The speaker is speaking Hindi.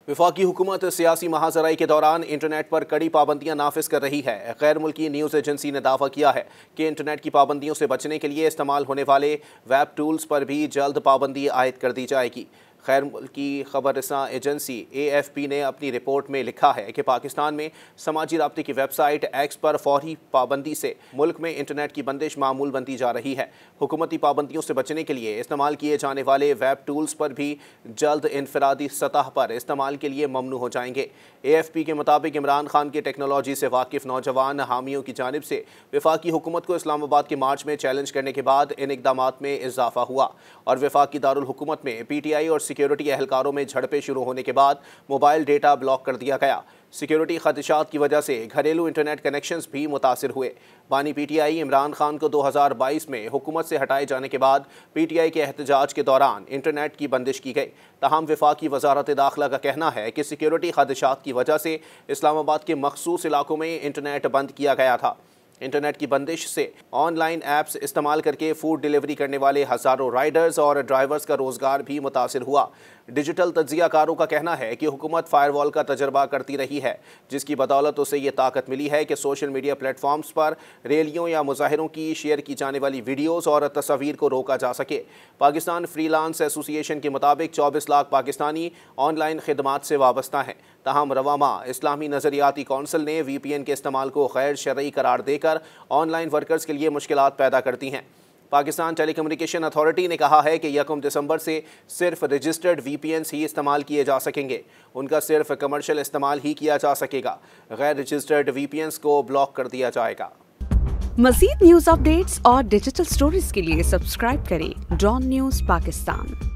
वफाकी हुकूमत सियासी महाजराई के दौरान इंटरनेट पर कड़ी पाबंदियां नाफिज कर रही है। गैर मुल्की न्यूज़ एजेंसी ने दावा किया है कि इंटरनेट की पाबंदियों से बचने के लिए इस्तेमाल होने वाले वेब टूल्स पर भी जल्द पाबंदी आयद कर दी जाएगी। गैर मुल्की खबररसां एजेंसी AFP ने अपनी रिपोर्ट में लिखा है कि पाकिस्तान में समाजी राब्ते की वेबसाइट एक्स पर फौरी पाबंदी से मुल्क में इंटरनेट की बंदिश मामूल बनती जा रही है। हुकूमती पाबंदियों से बचने के लिए इस्तेमाल किए जाने वाले वेब टूल्स पर भी जल्द इनफरादी सतह पर इस्तेमाल के लिए ममनू हो जाएंगे। AFP के मुताबिक इमरान खान के टेक्नोलॉजी से वाकिफ नौजवान हामियों की जानिब से वफाकी हुकूमत को इस्लामाबाद के मार्च में चैलेंज करने के बाद इन इकदामात में इजाफा हुआ और वफाकी दारुल हुकूमत में PTI और सिक्योरिटी एहलकारों में झड़पें शुरू होने के बाद मोबाइल डेटा ब्लॉक कर दिया गया। सिक्योरिटी खदशात की वजह से घरेलू इंटरनेट कनेक्शंस भी मुतासिर हुए। बानी PTI इमरान खान को 2022 में हुकूमत से हटाए जाने के बाद PTI के एहतजाज के दौरान इंटरनेट की बंदिश की गई। तहम वफाकी वजारत दाखिला का कहना है कि सिक्योरिटी खदशात की वजह से इस्लामाबाद के मखसूस इलाकों में इंटरनेट बंद किया गया था। इंटरनेट की बंदिश से ऑनलाइन ऐप्स इस्तेमाल करके फूड डिलीवरी करने वाले हज़ारों राइडर्स और ड्राइवर्स का रोज़गार भी मुतासिर हुआ। डिजिटल तज्जियाकारों का कहना है कि हुकूमत फायरवॉल का तजर्बा करती रही है, जिसकी बदौलत उसे ये ताकत मिली है कि सोशल मीडिया प्लेटफॉर्म्स पर रैलियों या मुजाहिरों की शेयर की जाने वाली वीडियोज़ और तस्वीर को रोका जा सके। पाकिस्तान फ्रीलांस एसोसिएशन के मुताबिक 24 लाख पाकिस्तानी ऑनलाइन खिदमात से वाबस्ता हैं। तहम रवामा इस्लामी नज़रियाती कौंसिल ने VPN के इस्तेमाल को गैर शरई करार देकर ऑनलाइन वर्कर्स के लिए मुश्किलात पैदा करती हैं। पाकिस्तान टेलीकम्युनिकेशन अथॉरिटी ने कहा है कि 1 दिसंबर से सिर्फ रजिस्टर्ड VPNs ही इस्तेमाल किए जा सकेंगे। उनका सिर्फ कमर्शियल इस्तेमाल ही किया जा सकेगा। गैर रजिस्टर्ड VPNs को ब्लॉक कर दिया जाएगा। मज़ीद न्यूज़ अपडेट्स और डिजिटल स्टोरीज के लिए सब्सक्राइब करें डॉन न्यूज़ पाकिस्तान।